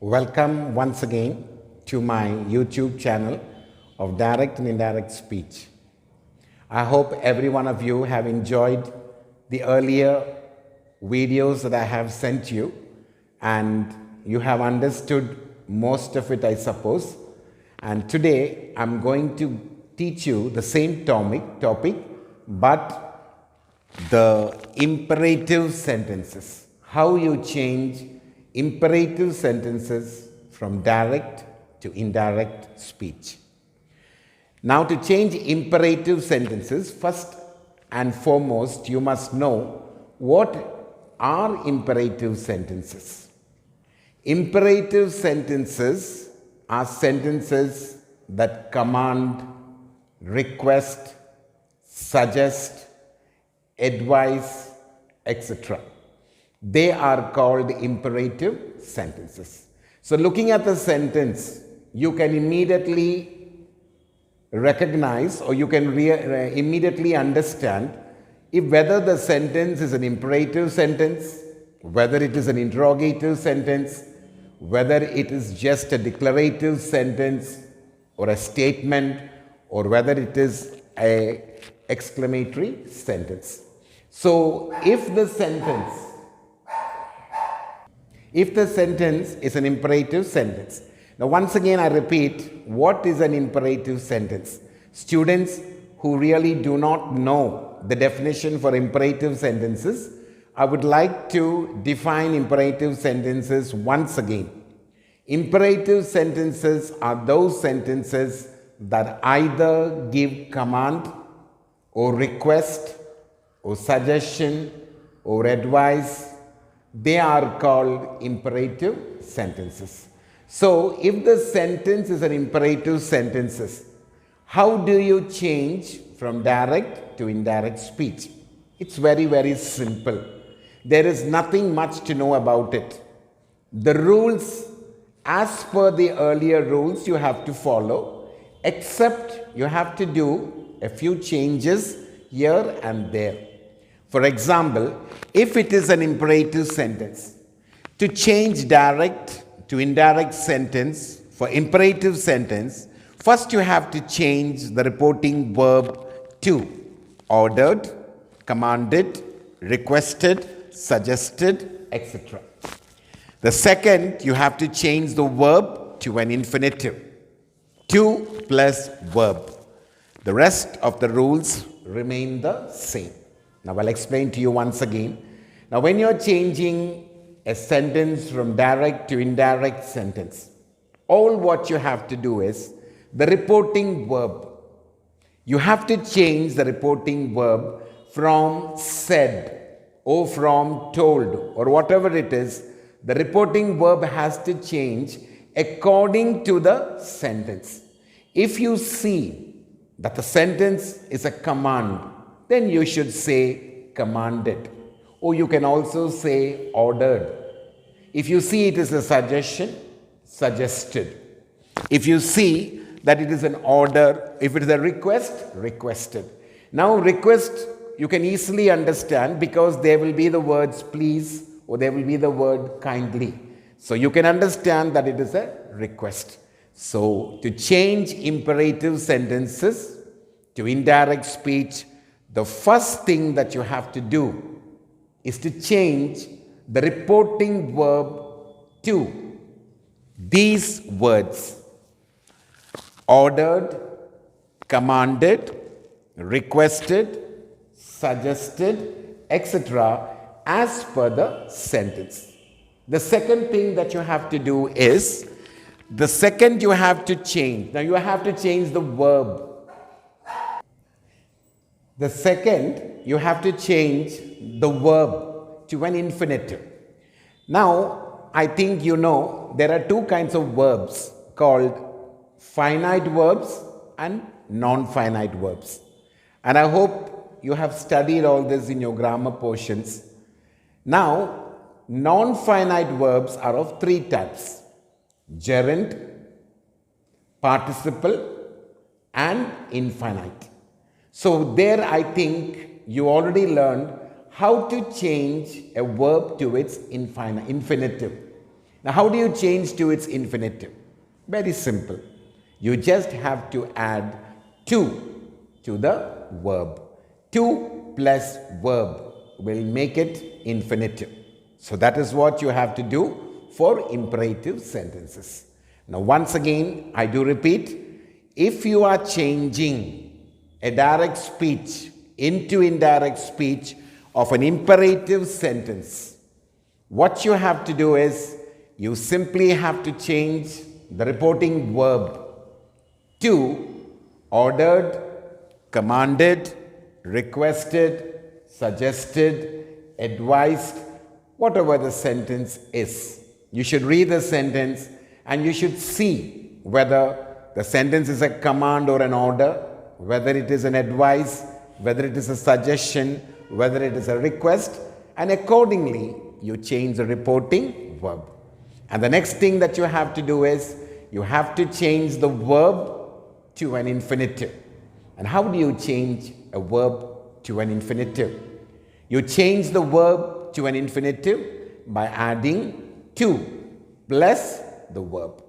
Welcome once again to my YouTube channel of Direct and Indirect Speech. I hope every one of you have enjoyed the earlier videos that I have sent you and you have understood most of it, I suppose. And today I'm going to teach you the same topic but the imperative sentences. How you change imperative sentences from direct to indirect speech. Now, to change imperative sentences, first and foremost, you must know what are imperative sentences. Imperative sentences are sentences that command, request, suggest, advise, etc. They are called imperative sentences. So looking at the sentence, you can immediately recognize or you can immediately understand whether the sentence is an imperative sentence, whether it is an interrogative sentence, whether it is just a declarative sentence or a statement, or whether it is an exclamatory sentence. So if the sentence is an imperative sentence. Now once again I repeat, what is an imperative sentence? Students who really do not know the definition for imperative sentences, I would like to define imperative sentences once again. Imperative sentences are those sentences that either give command or request or suggestion or advice. They are called imperative sentences. So, if the sentence is an imperative sentence, how do you change from direct to indirect speech? It's very, very simple. There is nothing much to know about it. The rules, as per the earlier rules, you have to follow, except you have to do a few changes here and there. For example, if it is an imperative sentence, to change direct to indirect sentence for imperative sentence, first you have to change the reporting verb to ordered, commanded, requested, suggested, etc. The second, you have to change the verb to an infinitive. To plus verb. The rest of the rules remain the same. Now I'll explain to you once again. Now when you're changing a sentence from direct to indirect sentence, all what you have to do is the reporting verb. You have to change the reporting verb from said or from told or whatever it is. The reporting verb has to change according to the sentence. If you see that the sentence is a command, then you should say commanded, or you can also say ordered. If you see it is a suggestion, suggested. If you see that it is an order, if it is a request, requested. Now request you can easily understand because there will be the words please or there will be the word kindly. So you can understand that it is a request. So to change imperative sentences to indirect speech, the first thing that you have to do is to change the reporting verb to these words: ordered, commanded, requested, suggested, etc. as per the sentence. The second thing that you have to do is, the second you have to change. Now you have to change the verb. The second, you have to change the verb to an infinitive. Now, I think you know there are two kinds of verbs called finite verbs and non-finite verbs. And I hope you have studied all this in your grammar portions. Now, non-finite verbs are of three types: gerund, participle, and infinite. So there I think you already learned how to change a verb to its infinitive. Now, how do you change to its infinitive? Very simple. You just have to add to the verb. To plus verb will make it infinitive. So that is what you have to do for imperative sentences. Now, once again, I do repeat, if you are changing a direct speech into indirect speech of an imperative sentence, what you have to do is you simply have to change the reporting verb to ordered, commanded, requested, suggested, advised, whatever the sentence is. You should read the sentence and you should see whether the sentence is a command or an order, whether it is an advice, whether it is a suggestion, whether it is a request, and accordingly you change the reporting verb. And the next thing that you have to do is you have to change the verb to an infinitive. And how do you change a verb to an infinitive? You change the verb to an infinitive by adding to plus the verb.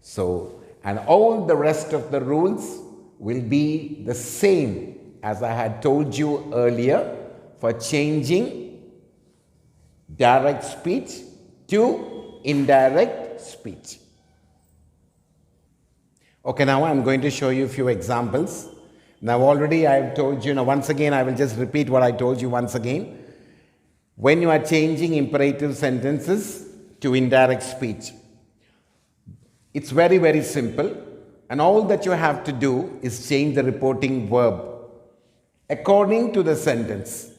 So, and all the rest of the rules will be the same as I had told you earlier for changing direct speech to indirect speech. Okay, now I'm going to show you a few examples. Now already I have told you, now once again I will just repeat what I told you once again. When you are changing imperative sentences to indirect speech, it's very, very simple, and all that you have to do is change the reporting verb according to the sentence.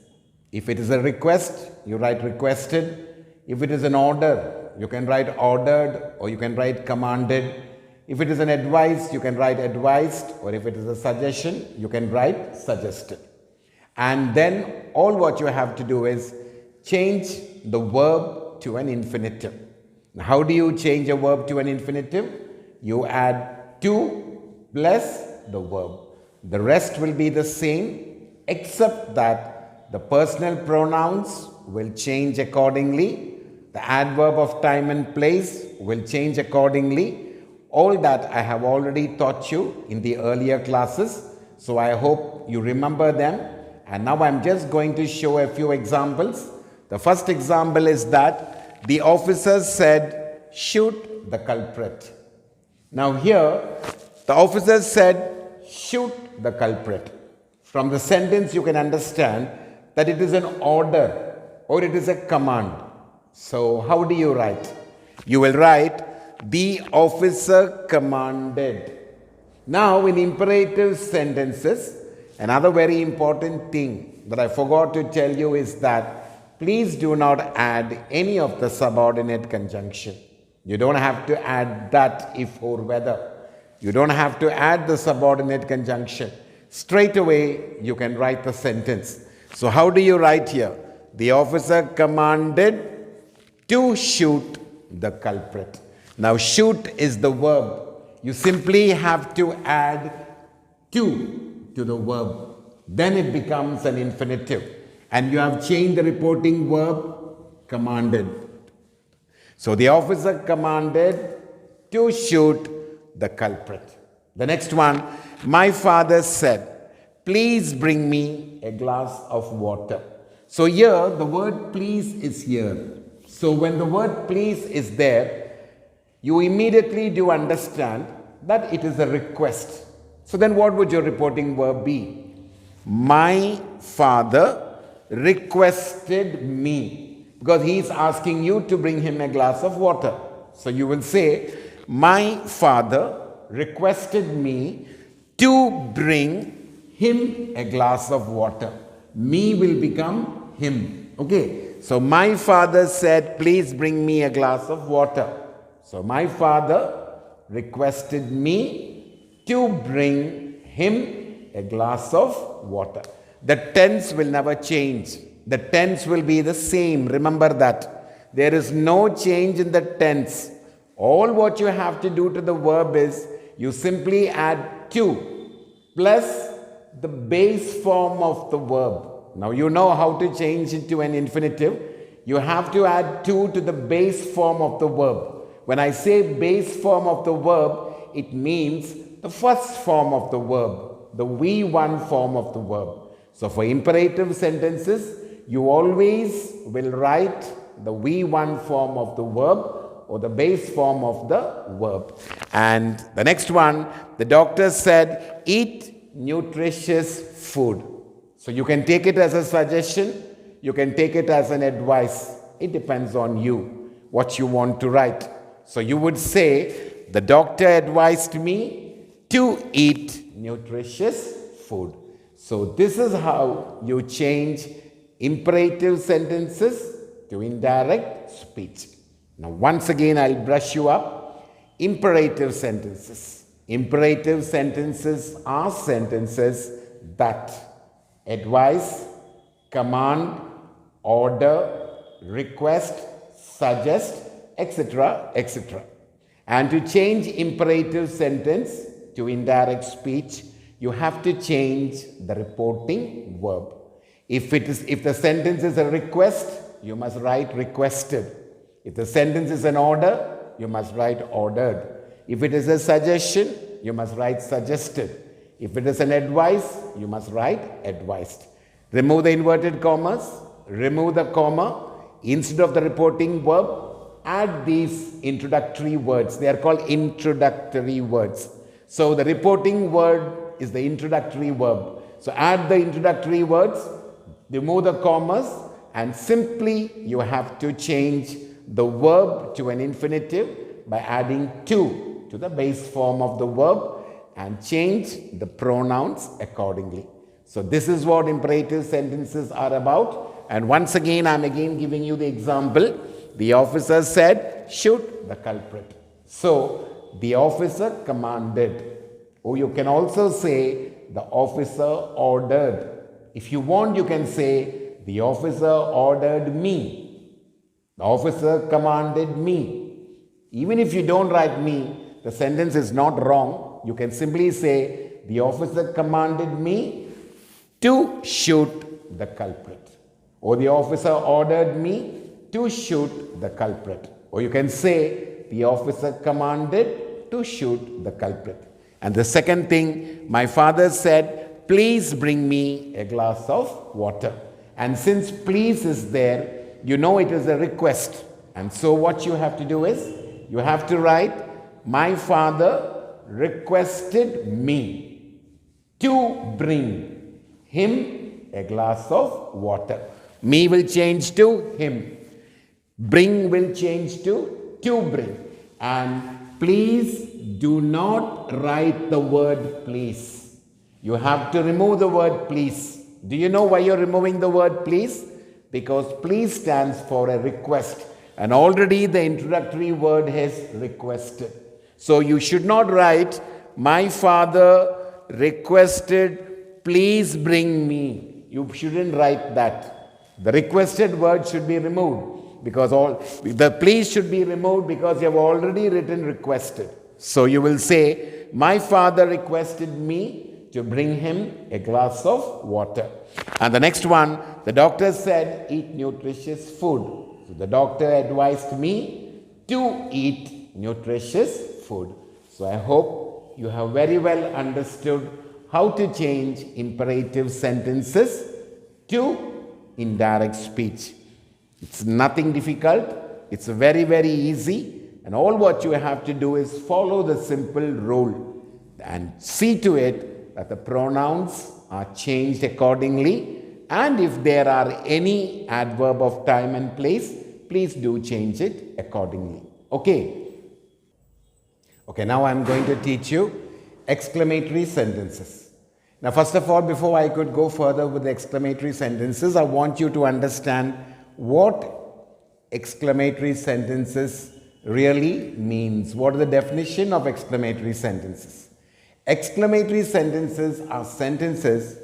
If it is a request, you write requested. If it is an order, you can write ordered, or you can write commanded. If it is an advice, you can write advised, or if it is a suggestion, you can write suggested. And then all what you have to do is change the verb to an infinitive. Now, how do you change a verb to an infinitive? You add to plus the verb. The rest will be the same, except that the personal pronouns will change accordingly. The adverb of time and place will change accordingly. All that I have already taught you in the earlier classes, so I hope you remember them. And now I'm just going to show a few examples. The first example is that the officer said, "Shoot the culprit." Now here, the officer said, "Shoot the culprit." From the sentence you can understand that it is an order or it is a command. So how do you write? You will write, "The officer commanded." Now in imperative sentences, another very important thing that I forgot to tell you is that please do not add any of the subordinate conjunction. You don't have to add that, if, or, whether. You don't have to add the subordinate conjunction. Straight away you can write the sentence. So how do you write here? The officer commanded to shoot the culprit. Now shoot is the verb. You simply have to add to the verb. Then it becomes an infinitive. And you have changed the reporting verb commanded. So the officer commanded to shoot the culprit. The next one, my father said, "Please bring me a glass of water." So here the word please is here. So when the word please is there, you immediately do understand that it is a request. So then what would your reporting verb be? My father requested me, because he is asking you to bring him a glass of water. So you will say, my father requested me to bring him a glass of water. Me will become him. Okay. So my father said, please bring me a glass of water. So my father requested me to bring him a glass of water. The tense will never change. The tense will be the same. Remember that. There is no change in the tense. All what you have to do to the verb is you simply add to plus the base form of the verb. Now you know how to change it to an infinitive. you have to add to the base form of the verb. When I say base form of the verb, it means the first form of the verb, the V1 form of the verb. So for imperative sentences, you always will write the V1 form of the verb or the base form of the verb. And the next one, the doctor said, eat nutritious food. So you can take it as a suggestion, you can take it as an advice. It depends on you, what you want to write. So you would say, the doctor advised me to eat nutritious food. So this is how you change imperative sentences to indirect speech. Now once again, I'll brush you up. Imperative sentences. Imperative sentences are sentences that advise, command, order, request, suggest, etc., etc. And to change imperative sentence to indirect speech, you have to change the reporting verb. If the sentence is a request, you must write requested. If the sentence is an order, you must write ordered. If it is a suggestion, you must write suggested. If it is an advice, you must write advised. Remove the inverted commas, remove the comma. Instead of the reporting verb, add these introductory words. They are called introductory words. So the reporting word is the introductory verb. So add the introductory words, remove the commas, and simply you have to change the verb to an infinitive by adding to the base form of the verb and change the pronouns accordingly. So this is what imperative sentences are about. And once again, I'm giving you the example. The officer said, shoot the culprit. So the officer commanded. Or you can also say, the officer ordered. If you want, you can say, the officer ordered me. The officer commanded me. Even if you don't write me, the sentence is not wrong. You can simply say, the officer commanded me to shoot the culprit. Or the officer ordered me to shoot the culprit. Or you can say, the officer commanded to shoot the culprit. And the second thing, my father said, please bring me a glass of water. And since please is there, you know it is a request. And so what you have to do is, you have to write, my father requested me to bring him a glass of water. Me will change to him. Bring will change to bring. And please do not write the word please. You have to remove the word please. Do you know why you're removing the word please? Because please stands for a request. And already the introductory word has requested. So you should not write, my father requested, please bring me. You shouldn't write that. The requested word should be removed because the please should be removed because you have already written requested. So you will say, my father requested me to bring him a glass of water. And the next one, the doctor said, eat nutritious food. So the doctor advised me to eat nutritious food. So I hope you have very well understood how to change imperative sentences to indirect speech. It's nothing difficult. It's very, very easy. And all what you have to do is follow the simple rule and see to it that the pronouns are changed accordingly. And if there are any adverb of time and place, please do change it accordingly. Okay. Okay, now I'm going to teach you exclamatory sentences. Now, first of all, before I could go further with the exclamatory sentences, I want you to understand what exclamatory sentences really means. What is the definition of exclamatory sentences? Exclamatory sentences are sentences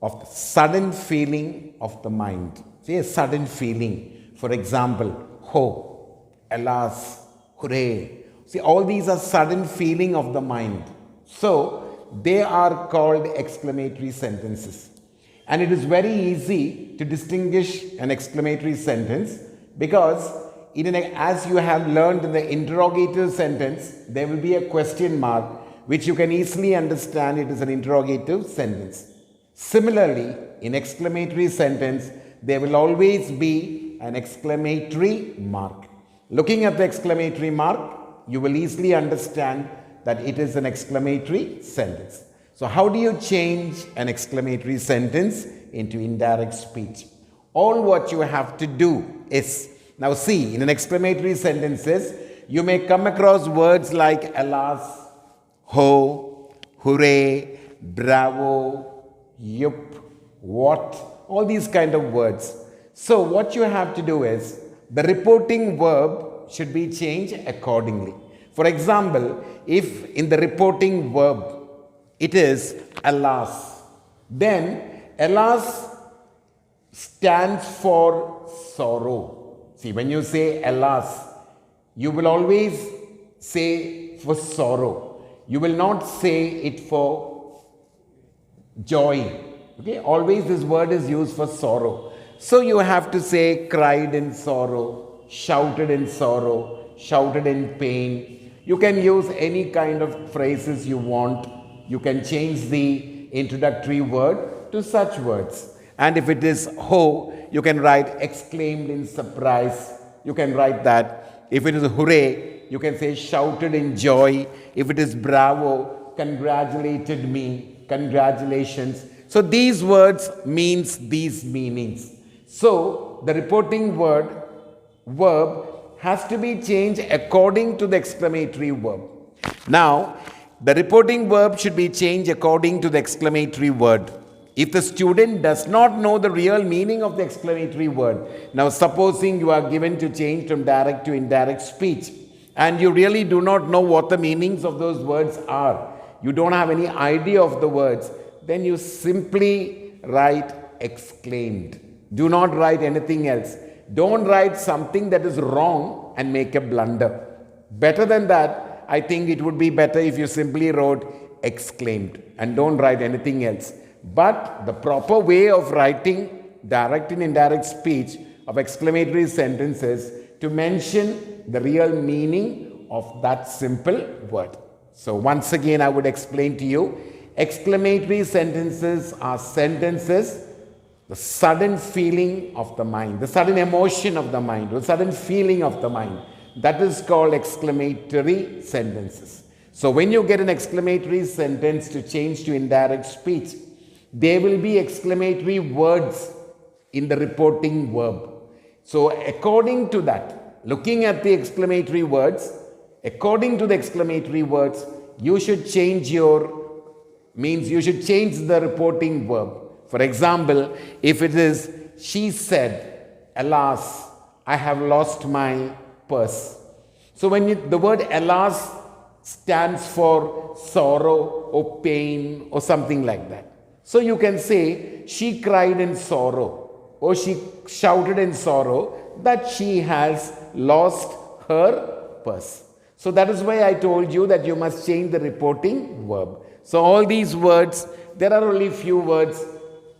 of sudden feeling of the mind. See, a sudden feeling. For example, ho, alas, hooray. See, all these are sudden feeling of the mind. So, they are called exclamatory sentences. And it is very easy to distinguish an exclamatory sentence Because as you have learned in the interrogative sentence, there will be a question mark which you can easily understand it is an interrogative sentence. Similarly, in exclamatory sentence, there will always be an exclamatory mark. Looking at the exclamatory mark, you will easily understand that it is an exclamatory sentence. So how do you change an exclamatory sentence into indirect speech? All what you have to do is, now see, in an exclamatory sentences, you may come across words like alas, ho, hooray, bravo, yup, what, all these kind of words. So what you have to do is, the reporting verb should be changed accordingly. For example, if in the reporting verb it is alas, then alas stands for sorrow. See, when you say alas, you will always say for sorrow. You will not say it for joy. Okay, always this word is used for sorrow. So you have to say cried in sorrow, shouted in sorrow, shouted in pain. You can use any kind of phrases you want. You can change the introductory word to such words. And if it is ho, you can write exclaimed in surprise. You can write that. If it is hooray, you can say shouted in joy. If it is bravo, congratulated me, congratulations. So these words means these meanings. So the reporting verb has to be changed according to the exclamatory verb. Now, the reporting verb should be changed according to the exclamatory word. If the student does not know the real meaning of the exclamatory word, now supposing you are given to change from direct to indirect speech, and you really do not know what the meanings of those words are, you don't have any idea of the words, then you simply write exclaimed. Do not write anything else. Don't write something that is wrong and make a blunder. Better than that, I think it would be better if you simply wrote exclaimed and don't write anything else. But the proper way of writing direct and indirect speech of exclamatory sentences to mention the real meaning of that simple word. So once again, I would explain to you, exclamatory sentences are sentences, the sudden feeling of the mind, the sudden emotion of the mind, the sudden feeling of the mind. That is called exclamatory sentences. So when you get an exclamatory sentence to change to indirect speech, there will be exclamatory words in the reporting verb. So according to that, looking at the exclamatory words, according to the exclamatory words, you should change you should change the reporting verb. For example, if it is, she said, alas, I have lost my purse. So when the word alas stands for sorrow or pain or something like that. So you can say, she cried in sorrow or she shouted in sorrow that she has lost her purse. So that is why I told you that you must change the reporting verb. So all these words, there are only few words,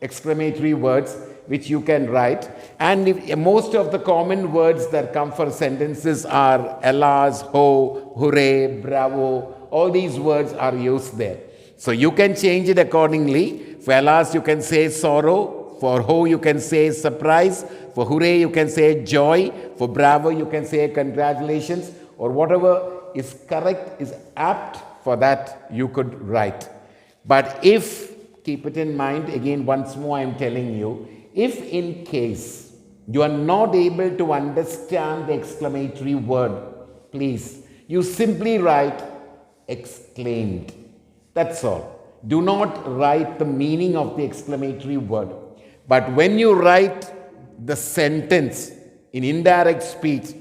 exclamatory words, which you can write. And most of the common words that come for sentences are alas, ho, hooray, bravo. All these words are used there. So you can change it accordingly. For alas, you can say sorrow. For ho, you can say surprise. For hooray, you can say joy. For bravo, you can say congratulations. Or whatever is correct, is apt, for that you could write. But if, keep it in mind, again once more I am telling you, if in case you are not able to understand the exclamatory word, please, you simply write exclaimed. That's all. Do not write the meaning of the exclamatory word. But when you write the sentence in indirect speech,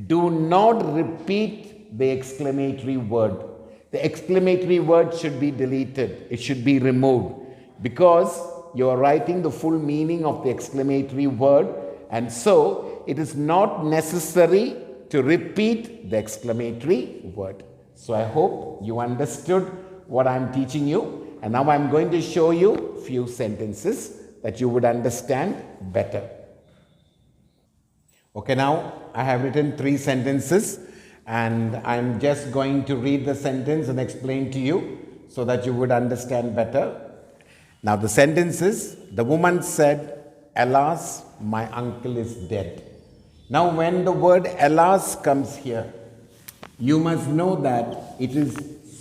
do not repeat the exclamatory word. The exclamatory word should be deleted. It should be removed because you are writing the full meaning of the exclamatory word, and so it is not necessary to repeat the exclamatory word. So I hope you understood what I am teaching you, and now I am going to show you few sentences that you would understand better. Okay, now I have written 3 sentences and I'm just going to read the sentence and explain to you so that you would understand better. Now, the sentence is, the woman said, "Alas, my uncle is dead." Now, when the word alas comes here, you must know that it is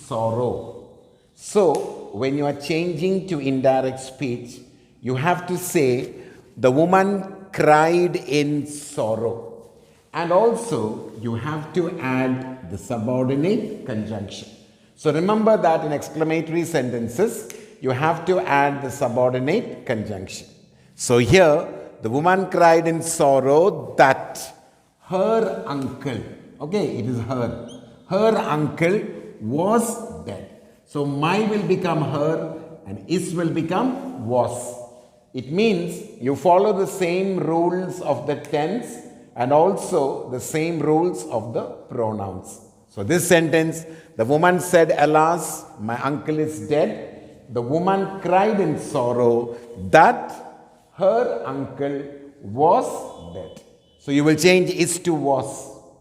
sorrow. So, when you are changing to indirect speech, you have to say, the woman cried in sorrow. And also, you have to add the subordinate conjunction. So, remember that in exclamatory sentences, you have to add the subordinate conjunction. So, here, the woman cried in sorrow that her uncle, okay, it is her uncle was dead. So, my will become her and is will become was. It means you follow the same rules of the tense and also the same rules of the pronouns. So, this sentence, the woman said, "Alas, my uncle is dead." The woman cried in sorrow that her uncle was dead. So, you will change is to was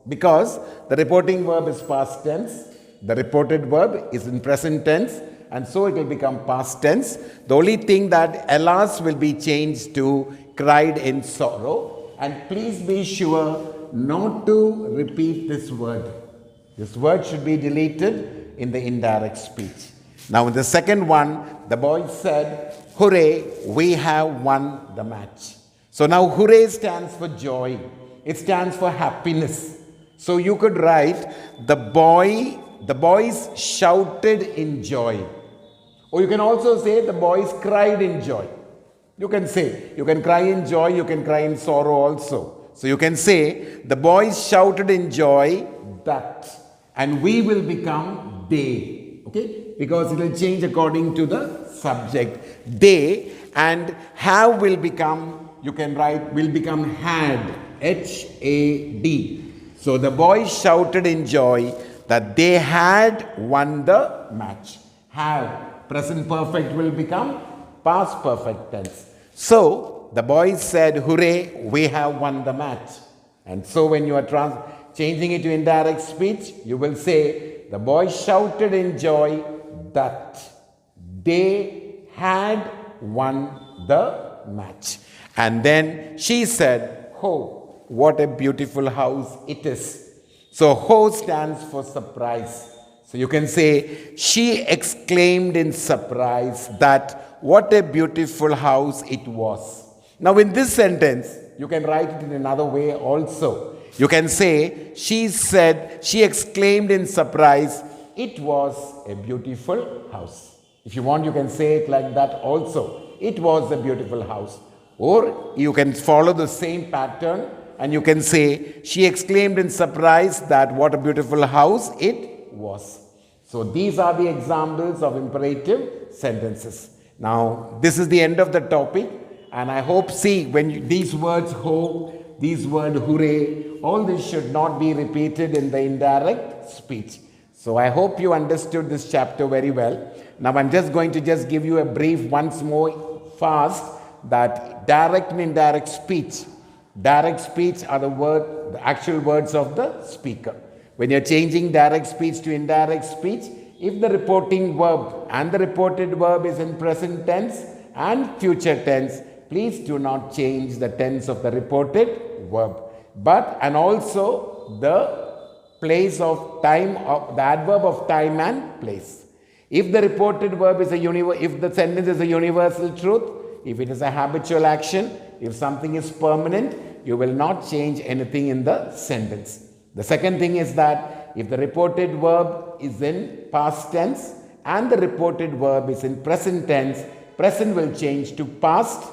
because the reporting verb is past tense, the reported verb is in present tense, and so it will become past tense. The only thing that alas will be changed to cried in sorrow. And please be sure not to repeat this word. This word should be deleted in the indirect speech. Now, in the second one, the boy said, "Hooray, we have won the match." So now hooray stands for joy. It stands for happiness. So you could write, the boys shouted in joy. Or you can also say the boys cried in joy. You can say, you can cry in joy, you can cry in sorrow also. So you can say, the boys shouted in joy that, and we will become they. Okay? Because it will change according to the subject. They, and have will become, you can write, will become had. H-A-D. So the boys shouted in joy that they had won the match. Have, present perfect will become past perfect tense. So the boys said, "Hooray, we have won the match." And so when you are changing it to indirect speech, you will say, the boys shouted in joy that they had won the match. And then she said, "Oh, what a beautiful house it is." So ho stands for surprise. So you can say, she exclaimed in surprise that what a beautiful house it was. Now in this sentence, you can write it in another way also. You can say, she exclaimed in surprise, it was a beautiful house. If you want, you can say it like that also. It was a beautiful house. Or you can follow the same pattern and you can say, she exclaimed in surprise that what a beautiful house it was. So these are the examples of imperative sentences. Now, this is the end of the topic, and I hope, when these words ho, these words hooray, all this should not be repeated in the indirect speech. So I hope you understood this chapter very well. Now I'm just going to give you a brief once more fast that direct and indirect speech. Direct speech are the actual words of the speaker. When you're changing direct speech to indirect speech, if the reporting verb and the reported verb is in present tense and future tense, please do not change the tense of the reported verb. And also the place of time, of the adverb of time and place. If the reported verb is if the sentence is a universal truth, if it is a habitual action, if something is permanent, you will not change anything in the sentence. The second thing is that if the reported verb is in past tense and the reported verb is in present tense, present will change to past,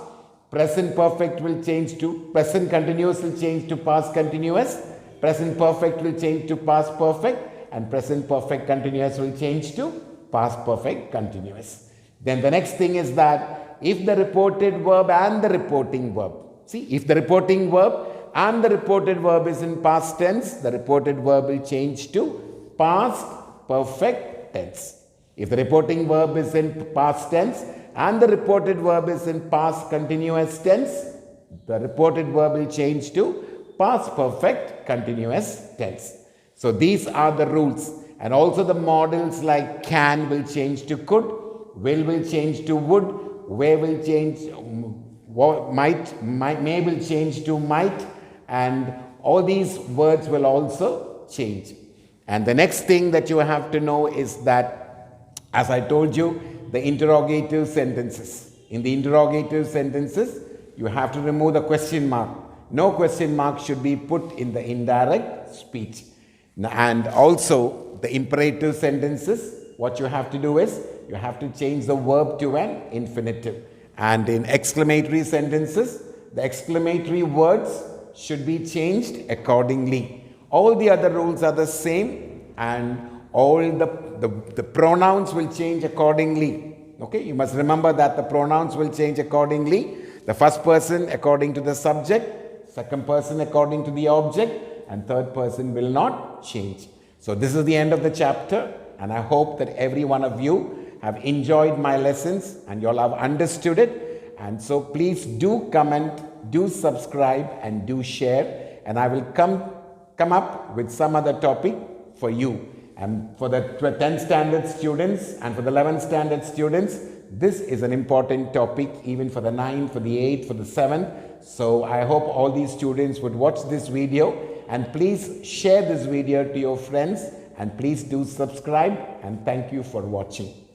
present perfect will change to, present continuous will change to past continuous, present perfect will change to past perfect, and present perfect continuous will change to past perfect continuous. Then the next thing is that if the reported verb and the reporting verb, if the reporting verb and the reported verb is in past tense, the reported verb will change to past perfect tense. If the reporting verb is in past tense and the reported verb is in past continuous tense, the reported verb will change to past perfect continuous tense. So these are the rules. And also the models like can will change to could, will change to would, where will change, may will change to might, and all these words will also change. And the next thing that you have to know is that, as I told you, the interrogative sentences. In the interrogative sentences, you have to remove the question mark. No question mark should be put in the indirect speech. And also, the imperative sentences, what you have to do is, you have to change the verb to an infinitive. And in exclamatory sentences, the exclamatory words should be changed accordingly. All the other rules are the same, and all the pronouns will change accordingly. Okay, you must remember that the pronouns will change accordingly. The first person according to the subject, second person according to the object, and third person will not change. So this is the end of the chapter, and I hope that every one of you have enjoyed my lessons and you all have understood it. And so please do comment, do subscribe, and do share, and I will come up with some other topic for you. And for the 10th standard students and for the 11th standard students, this is an important topic even for the 9th, for the 8th, for the 7th. So I hope all these students would watch this video, and please share this video to your friends, and please do subscribe, and thank you for watching.